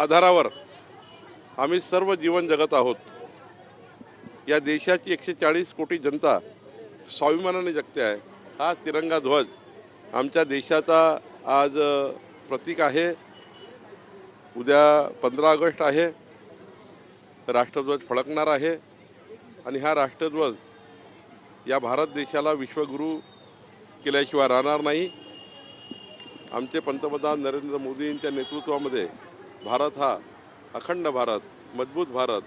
आधारावर आम्ही सर्व जीवन जगत आहोत। या देशाची 140 कोटी जनता स्वाभिमानाने जगते आहे। हा तिरंगा ध्वज आमच्या देशाचा आज प्रतीक आहे। उद्या 15 ऑगस्ट आहे, राष्ट्रध्वज फडकणार आहे आणि हा राष्ट्रध्वज या भारत देशाला विश्वगुरू केल्याशिवाय राहणार नाही। आमचे पंतप्रधान नरेंद्र मोदींच्या नेतृत्वामध्ये भारत हा अखंड भारत, मजबूत भारत,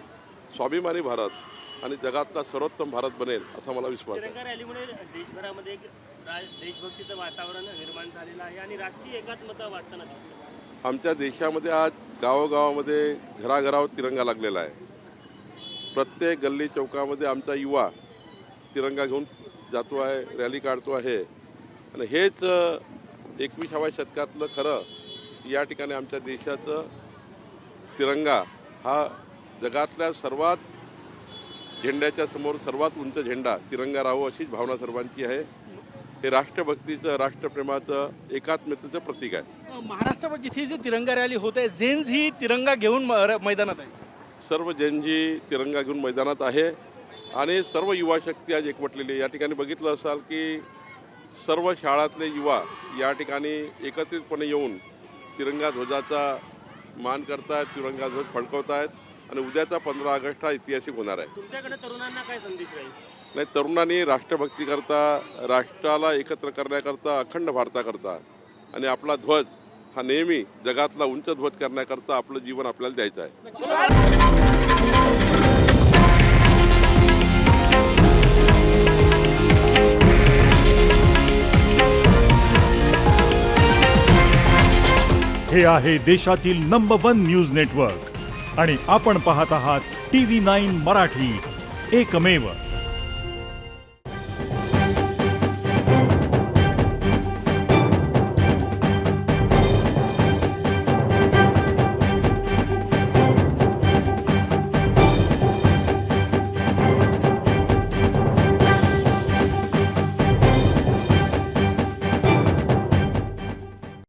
स्वाभिमानी भारत आणि जगातला सर्वोत्तम भारत बनेल असा मला विश्वास आहे। तिरंगा रॅलीमुळे देशभरामध्ये एक देशभक्तीचं वातावरण निर्माण झालेलं आहे आणि राष्ट्रीय एकात्मता वाटताना दिसते। आमच्या देशामध्ये आज गावोगावामध्ये घराघरावर तिरंगा लागलेला आहे। प्रत्येक गल्ली चौकामध्ये आमचा युवा तिरंगा घेऊन जातो आहे, रॅली काढतो आहे आणि हेच 21व्या शतकातलं खरं या ठिकाणी आमच्या देशाचं तिरंगा हा जगातल्या सर्वात झेंड्याच्या समोर सर्वात उंच झेंडा तिरंगा राहावं अशीच भावना सर्वांची आहे। हे राष्ट्रभक्तीचं, राष्ट्रप्रेमाचं, एकात्मतेचं प्रतीक आहे। महाराष्ट्रात जिथे जी तिरंगा रॅली होत आहे, जेन्स ही तिरंगा घेऊन मैदानात आहे। सर्व जनजी तिरंगा घेऊन मैदानात आहे आणि सर्व युवा शक्ती आज एकवटलेली आहे। या ठिकाणी बघितलं असाल की सर्व शाळातले युवा या ठिकाणी एकत्रितपणे येऊन तिरंगा ध्वजाचा मान करतायत, तिरंगा ध्वज फडकवत आहेत आणि उद्याचा 15 ऑगस्ट हा ऐतिहासिक होणार आहे। तुमच्याकडे तरुणांना काय संदेश राहील? नाही, तरुणांनी राष्ट्रभक्तीकरता, राष्ट्राला एकत्र करण्याकरता, अखंड भारताकरता आणि आपला ध्वज हा नेहमी जगातला उंच ध्वज करण्याकरता आपलं जीवन आपल्याला द्यायचं आहे। हे आहे देशातील नंबर 1 न्यूज नेटवर्क आणि आपण पाहत आहात TV9 मराठी, एकमेव।